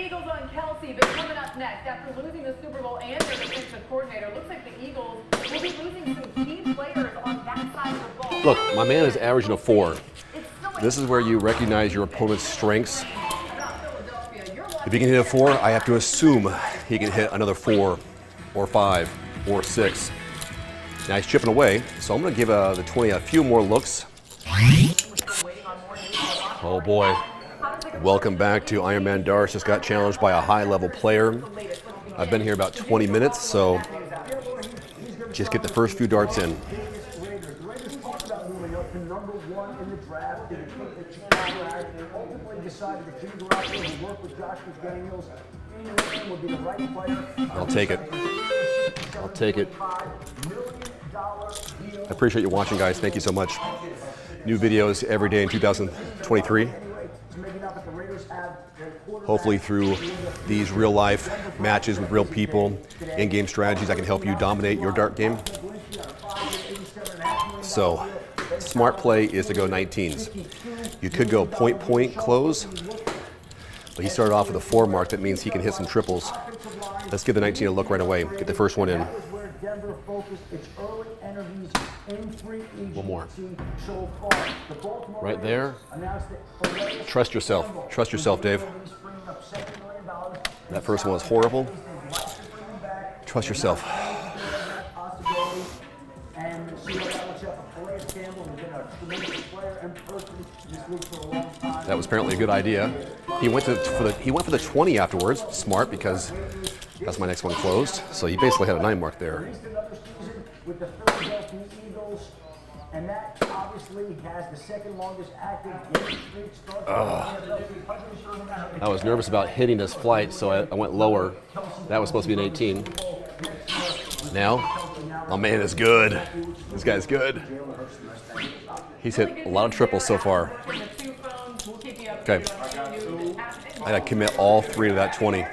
Eagles on Kelsey, but coming up next, after losing the Super Bowl and their defensive coordinator, looks like the Eagles will be losing some key players on that side of the ball. Look, my man is averaging a 4. This is where you recognize your opponent's strengths. If he can hit a 4, I have to assume he can hit another 4 or 5 or 6. Now he's chipping away, so I'm going to give the 20 a few more looks. Oh boy. Welcome back to Ironman Darts. Just got challenged by a high-level player. I've been here about 20 minutes, so just get the first few darts in. I'll take it. I'll take it. I appreciate you watching, guys. Thank you so much. New videos every day in 2023. Hopefully through these real-life matches with real people, in-game strategies, I can help you dominate your dart game. So, smart play is to go 19s. You could go point, close, but he started off with a 4 mark. That means he can hit some triples. Let's give the 19 a look right away. Get the first one in. One more. Right there. Trust yourself. Trust yourself, Dave. That first one was horrible. Trust yourself. That was apparently a good idea. He went for the 20 afterwards. Smart, because that's my next one closed. So he basically had a 9 mark there. And that obviously has the second longest active game streak. I was nervous about hitting this flight, so I went lower. That was supposed to be an 18. Now, my man is good. This guy's good. He's hit a lot of triples so far. Okay. I gotta commit all 3 to that 20,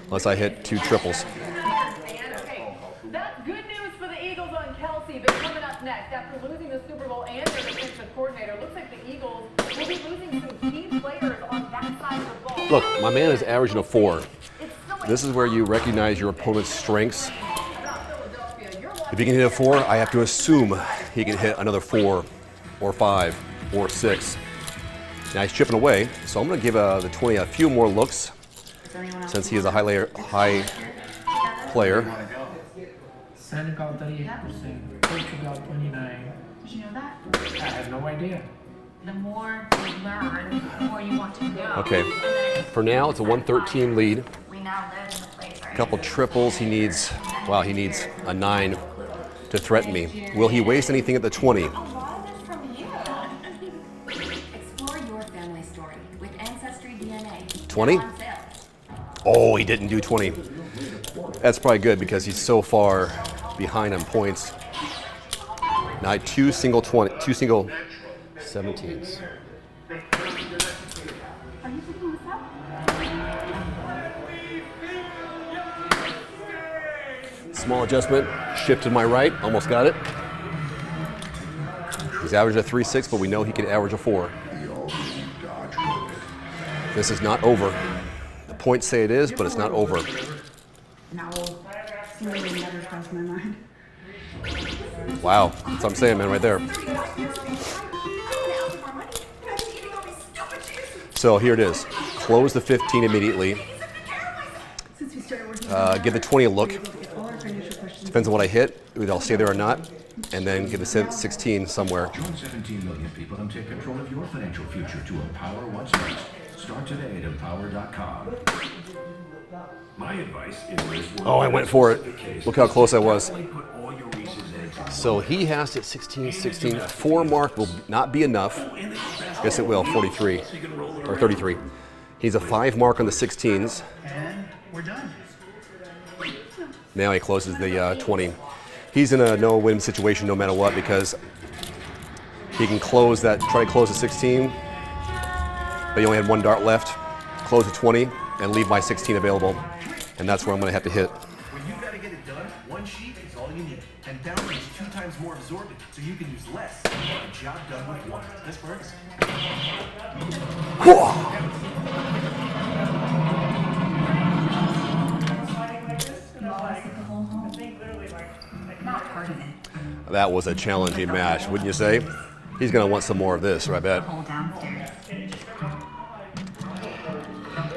unless I hit 2 triples. That's good news for the Eagles on Kelsey, but coming up next, after losing the Super Bowl and their defensive coordinator, looks like the Eagles will be losing some key players on that side of the ball. Look, my man is averaging a 4. This is where you recognize your opponent's strengths. If he can hit a 4, I have to assume he can hit another 4 or 5 or 6. Now he's chipping away, so I'm going to give the 20 a few more looks, since he is a high player. Senegal 38%, Portugal 29. Did you know that? I had no idea. The more you learn, the more you want to go. Okay, for now it's a 113 lead. We now live in the place, right? A couple triples, he needs a 9 to threaten me. Will he waste anything at the 20? A lot of this from you. Explore your family story with Ancestry DNA. 20? Oh, he didn't do 20. That's probably good because he's so far behind on points. Now 2 single 17s. Are you picking this up? Small adjustment, shift to my right, almost got it. He's averaged a 3.6, but we know he can average a 4. This is not over. The points say it is, but it's not over. No. Something never crossed my mind. Wow, that's what I'm saying, man, right there. So here it is. Close the 15 immediately. Give the 20 a look. Depends on what I hit. Either I'll stay there or not. And then give the 16 somewhere. Join 17 million people and take control of your financial future to empower what's next. Start today at empower.com. My advice is oh, I went for it. Look how close I was. So he has to 16, 16. A 4 mark will not be enough. Yes, it will. 43 or 33. He's a 5 mark on the 16s. And we're done. Now he closes the 20. He's in a no-win situation no matter what because he can close that, try to close the 16, but he only had 1 dart left. Close the 20 and leave my 16 available. And that's where I'm going to have to hit. When you got to get it done, 1 sheet is all you need. And download is 2 times more absorbent, so you can use less. Get the job done with 1. This works. That was a challenging match, wouldn't you say? He's going to want some more of this, I bet. Whole downstairs. The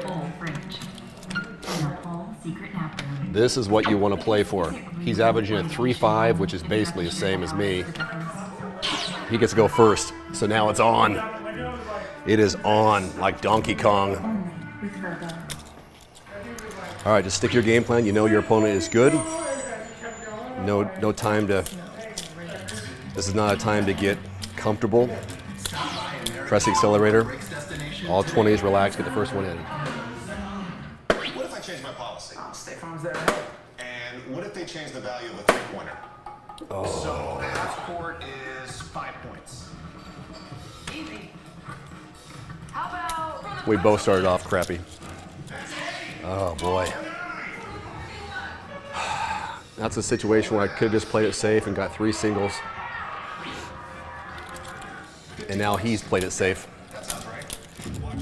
whole fridge. And the whole secret nap room. This is what you want to play for. He's averaging a 3.5, which is basically the same as me. He gets to go first, so now it's on. It is on like Donkey Kong. All right, just stick to your game plan. You know your opponent is good. No time to. This is not a time to get comfortable. Press the accelerator. All 20s, relax, get the first one in. What if I change my policy? State Farm's there ahead. And what if they change the value of a three-pointer? So the half court is 5 points. Easy. How about... We both started off crappy. Oh boy. That's a situation where I could have just played it safe and got 3 singles. And now he's played it safe.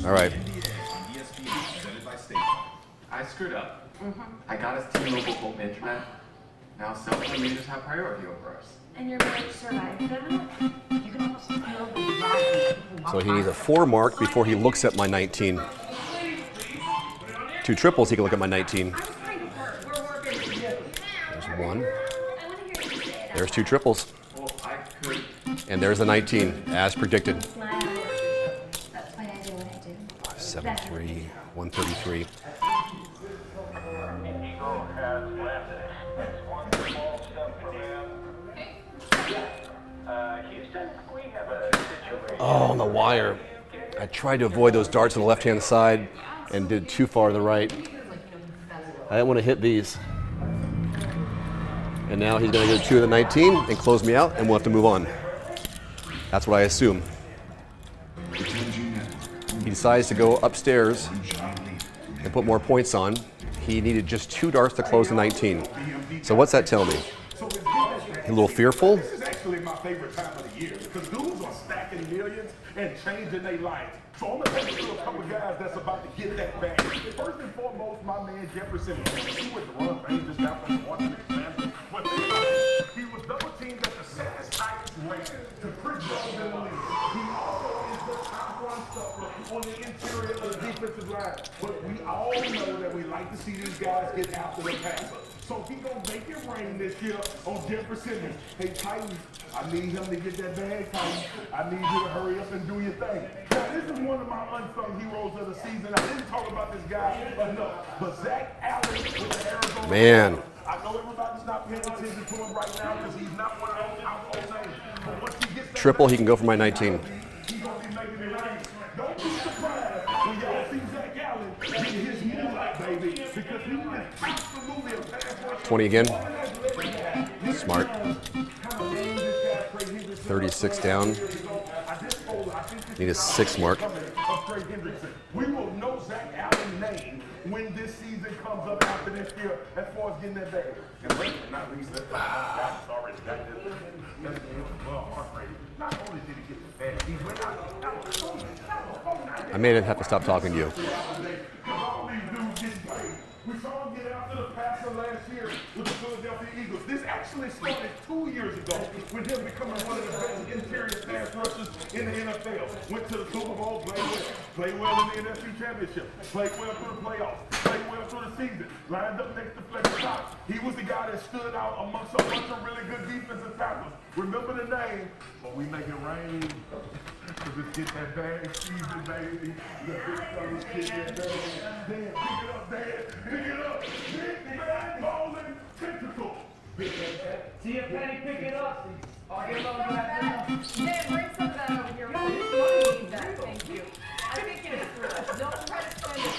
All right. I screwed up. I got us T-Mobile home internet. Now cell phone users have priority over us. And your marriage survived that? You can almost feel the rock. So he needs a 4 mark before he looks at my 19. 2 triples, he can look at my 19. There's 1. There's 2 triples. Well, I could. And there's the 19, as predicted. That's why I do what I do. 573, 133. Oh, on the wire. I tried to avoid those darts on the left-hand side and did too far to the right. I didn't want to hit these. And now he's going to go 2 of the 19 and close me out, and we'll have to move on. That's what I assume. He decides to go upstairs and put more points on. He needed just 2 darts to close the 19. So what's that tell me? A little fearful? This is actually my favorite time of the year because dudes are stacking millions and changing their lives. So I'm gonna take you to a couple guys that's about to get that back. First and foremost, my man Jefferson. He was the run Rangers got from Washington, man. But he was double teamed at the second tightest rate to Chris Jones in the league. He also is the top run stopper on the interior of the defensive line. But we all know that we like to see these guys get after the passer. So he gonna make it rain this year on Jefferson. Hey Titans, I need him to get that bag, Titans. I need you to hurry up and do your thing. Now, this is one of my unsung heroes of the season. I didn't talk about this guy enough, but Zach Allen with the Arizona. Man. I know everybody's not paying attention to him right now because he's not one of those household names. But once he gets that Triple, he can go for my 19. he's gonna be making it rain. Don't be surprised when y'all see Zach Allen get his moonlight, baby, because he is absolutely a pass rusher. 20 again. Smart. 36 down. Need a 6 mark. We will know Zach Allen's name when this season comes up after this year as far as getting that bag. And last but not least, that's already got this. That's above heart rate. Not only did he get the bag, he went out. I may have to stop talking to you. All these dudes getting paid. We saw him get after the passer last year with the Philadelphia Eagles. This actually started 2 years ago with him becoming one of the best interior pass rushers in the NFL. Went to the Super Bowl, played well in the NFC Championship, played well through the playoffs, played well through the season, lined up next to Fletcher Cox. He was the guy that stood out amongst a bunch of really good defensive tackles. Remember the name, but we make it rain. Cause it's get that bag season, baby. The big fellas get that bag. Dad, pick it up, Dad. Pick it up. Big bag balling tentacle. Pick that bag. See if Patty pick it up. I'll give them Dan, bring some of that over here. I need that. Thank you. I think it is true. Don't try to spend it.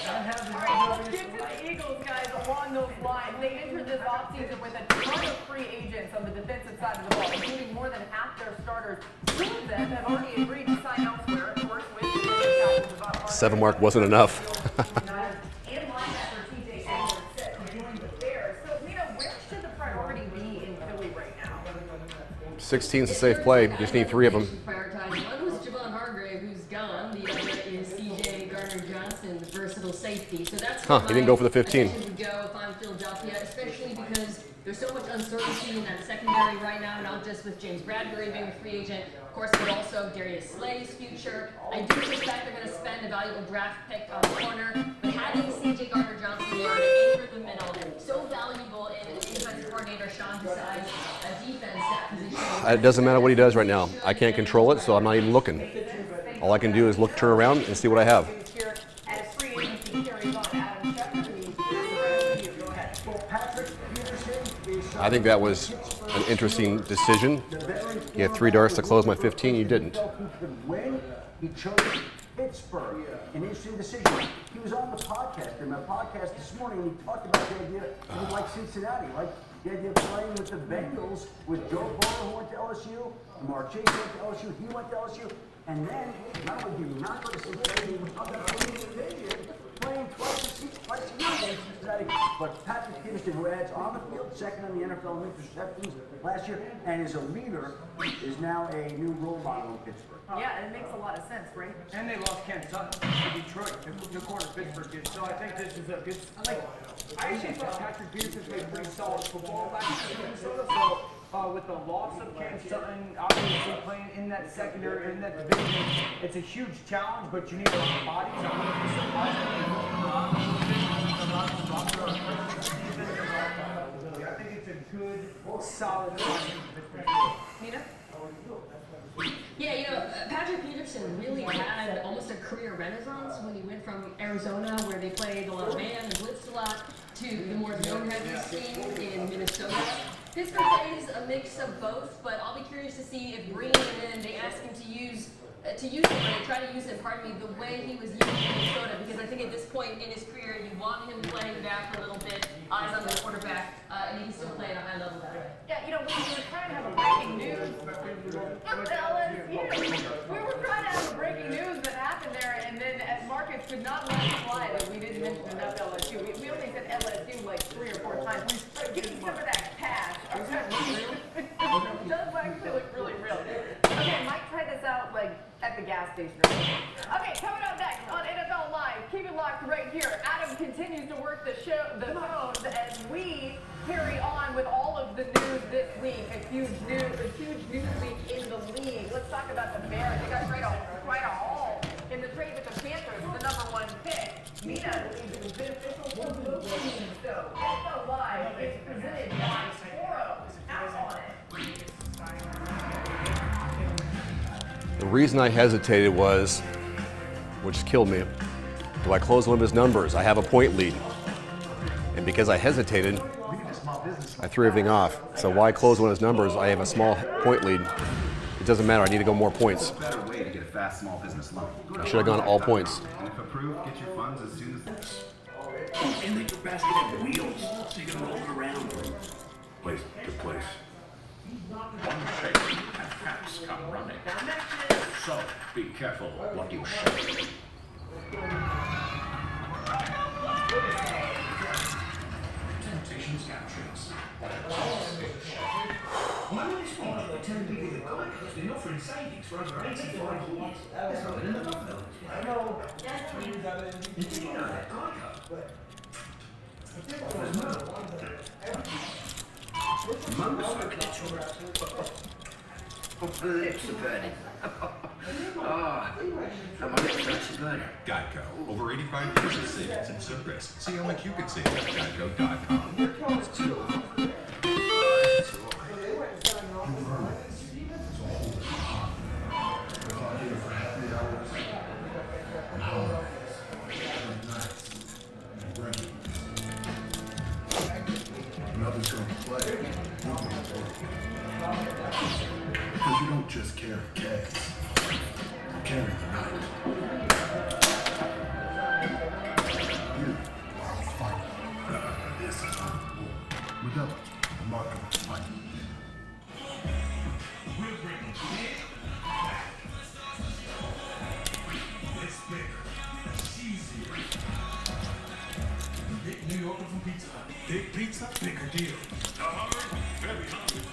All right, let's get to the Eagles, guys, along those lines. They entered this offseason with a ton of free agents on the defensive side of the ball, including more than half their starters. 2 of them have already agreed to sign elsewhere, of course, with the 7 mark wasn't enough. and linebacker TJ Edwards set to join the Bears. So, Lena, where should the priority be in Philly right now? 16's a safe play. Just need 3 of them. Prioritize. One was Javon Hargrave, who's gone. The other is CJ Gardner-Johnson, the versatile safety. So that's He didn't go for the 15. Would go if I'm Philadelphia, especially because There's so much uncertainty in that secondary right now, not just with James Bradbury being a free agent, of course, but also Darius Slay's future. I do suspect they're going to spend a valuable draft pick on the corner, but having C.J. Gardner-Johnson there to anchor the middle, so valuable in defensive coordinator Sean Desai's defense that position. It doesn't matter what he does right now. I can't control it, so I'm not even looking. All I can do is look, turn around, and see what I have. I think that was an interesting decision. You had 3 darts to close my 15, you didn't. He chose Pittsburgh. An interesting decision. He was on the podcast, in my podcast this morning, and he talked about the idea he would like Cincinnati, like the idea of playing with the Bengals, with Joe Burrow, who went to LSU, Mark Chase went to LSU, he went to LSU, and then not only did he not go to Cincinnati, playing twice a year in Cincinnati, but Patrick Peterson, who adds on the field, second in the NFL in interceptions last year, and is a leader, is now a new role model in Pittsburgh. Yeah, and it makes a lot of sense, right? And they lost Ken Sutton to Detroit. The corner Pittsburgh did. So I think this is a good. I actually thought Patrick Peterson played pretty solid football last year in Minnesota. So with the loss of Ken Sutton, obviously playing in that secondary, in that division, it's a huge challenge. But you need a lot of bodies. I wouldn't be surprised I think it's a good, solid position for Pittsburgh. Nina? Yeah, you know, Patrick Peterson really had almost a career renaissance when he went from Arizona, where they played a lot of man and blitzed a lot, to the more zone-heavy scheme in Minnesota. Pittsburgh plays a mix of both, but I'll be curious to see if bringing him in, they ask him to use him, or try to use him, the way he was used in Minnesota, because I think at this point in his career, you want him playing back a little bit, eyes on the quarterback, and he can still play at a high level back. Yeah, you know, we were trying to have a breaking news. What the hell is you? We were trying to have a breaking news that happened there, and then Marcus could not let it fly that we didn't mention enough LSU. We only said LSU like 3 or 4 times. Give me some of that cash. It does actually look really real. Okay, Mike tried this out like at the gas station. Okay, coming up next on NFL Live, keep it locked right here. Adam continues to work the phones as we carry on with all of the news this week. A huge news week in the league. Let's talk about the Bears. They got quite a haul in the trade with the Panthers, the #1 pick. Nina believes it's beneficial for both teams. So NFL Live is presented by Toro. Out on it. The reason I hesitated was, which killed me, do I close one of his numbers? I have a point lead. And because I hesitated, I threw everything off. So why close one of his numbers? I have a small point lead. It doesn't matter, I need to go more points. Better way to get a fast small business loan. I should have gone all points. And if approved, get your funds as soon as. And they your basket have wheels, so you can roll it around. Place to place. One shake and cats come running. So be careful what you shake. Temptations captions. Why would this be? They're telling people that Geico's been offering savings for over 85 years. There's not enough of those. I know. Did you know that Geico? My lips are burning. My lips are burning. Geico. Over 85 years of savings and service. See how much you can save at Geico.com. Nothing's going to play. Because you don't just carry kegs. You carry the night. You are a fighter. This is not a war. Without the mark of a fight. We're bringing it's bigger. It's easier. Big New Yorker from Pizza Hut. Big pizza, bigger deal. Very hungry.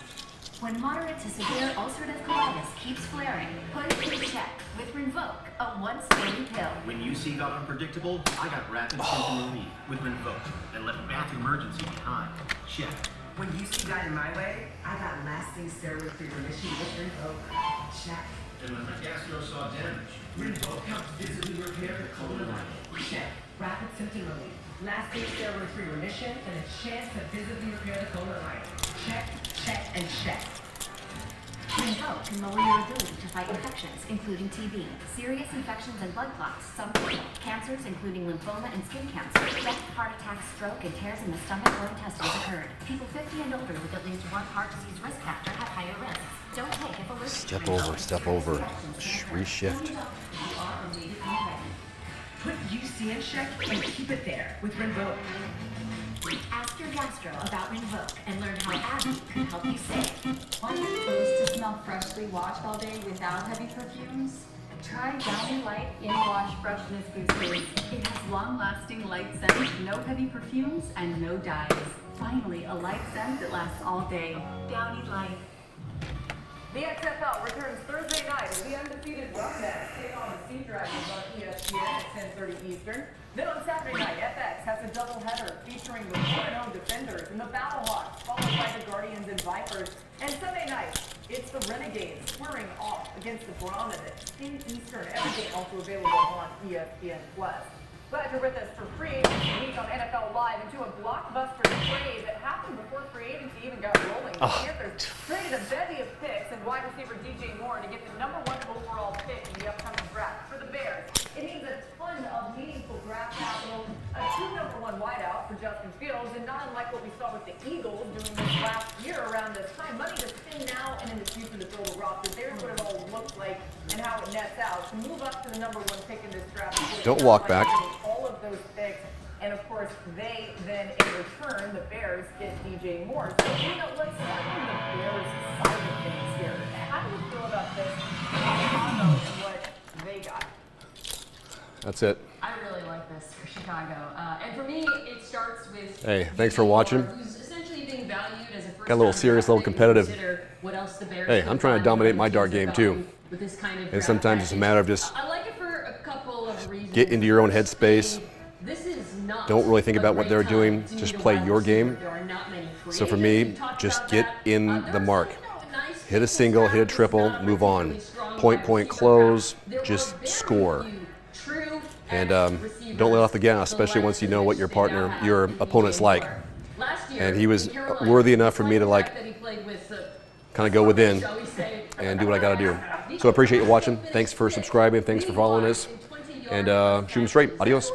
When moderate to severe ulcerative colitis keeps flaring, put it in check with Rinvoq, a once-daily pill. When you seek out unpredictable, I got rapid symptom relief with Rinvoq and left bath emergency behind. Check. When you see God in my way, I got lasting steroid-free remission with Winmau. Check. And when my gastro saw damage, Winmau helped visibly repair the colon line. Check. Rapid symptom relief, lasting steroid-free remission, and a chance to visibly repair the colon line. Check, check, and check. Winmau can lower your ability to fight infections, including TB, serious infections and blood clots, some fatal, cancers including lymphoma and skin cancer, death, heart attacks, stroke, and tears in the stomach or intestines occurred. People 50 and older with at least one heart disease risk factor have higher risks. Don't take if allergic. Step over. Reshift. Put UC in check and keep it there with Winmau. Ask your gastro about Winmau and learn how Abby can help you save. Are you supposed to smell freshly washed all day without heavy perfumes? Try Downy Light In-Wash Freshness Boosters. It has long-lasting light scent, no heavy perfumes, and no dyes. Finally, a light scent that lasts all day. Downy Light. The XFL returns Thursday night as the undefeated Dartboard take on the Sea Dragons on ESPN at 10:30 Eastern. Then on Saturday night, FX has a doubleheader featuring the 4-0 Defenders and the Battlehawks, followed by the Guardians and Vipers. And Sunday night, it's the Renegades squaring off against the Brahmin at 10 Eastern. Everything also available on ESPN+. Glad you're with us for Free Agency Week on NFL Live into a blockbuster trade that happened before free agency even got rolling. The Panthers traded a bevy of picks and wide receiver DJ Moore to get the #1 overall pick in the upcoming draft. For the Bears, it means a ton of meaningful draft capital, a true #1 wideout for Justin Fields, and not unlike what we saw with the Eagles doing this last year around this time, money to spend now and in the future to build a roster. There's what it all looks like and how it nets out. To move up to the #1 pick in this draft. Don't walk back. All of those picks, and of course, they then in return, the Bears get DJ Moore. So, let's start on the Bears side of things here. How do you feel about this Chicago and what they got? That's it. I really like this for Chicago. And for me, it starts with... Hey, thanks for watching. Who's essentially being valued as a first Got a little serious, a little competitive. What else the Bears Hey, I'm trying to dominate my dart game too. with this kind of And sometimes it's a matter of just I like it for a couple of reasons. get into your own headspace. This is not Don't really think about what they're doing. to Just need a play wide your receiver. game. There are not many free So for agents. me, We talked just about get that. in There the was, mark. nice Hit a single, hit a triple, move on. Point, close, just score. True And don't let off the gas, especially once you know what your opponent's like. And he was worthy enough for me to kind of go within and do what I got to do. So I appreciate you watching. Thanks for subscribing. Thanks for following us. And shoot 'em straight. Adios.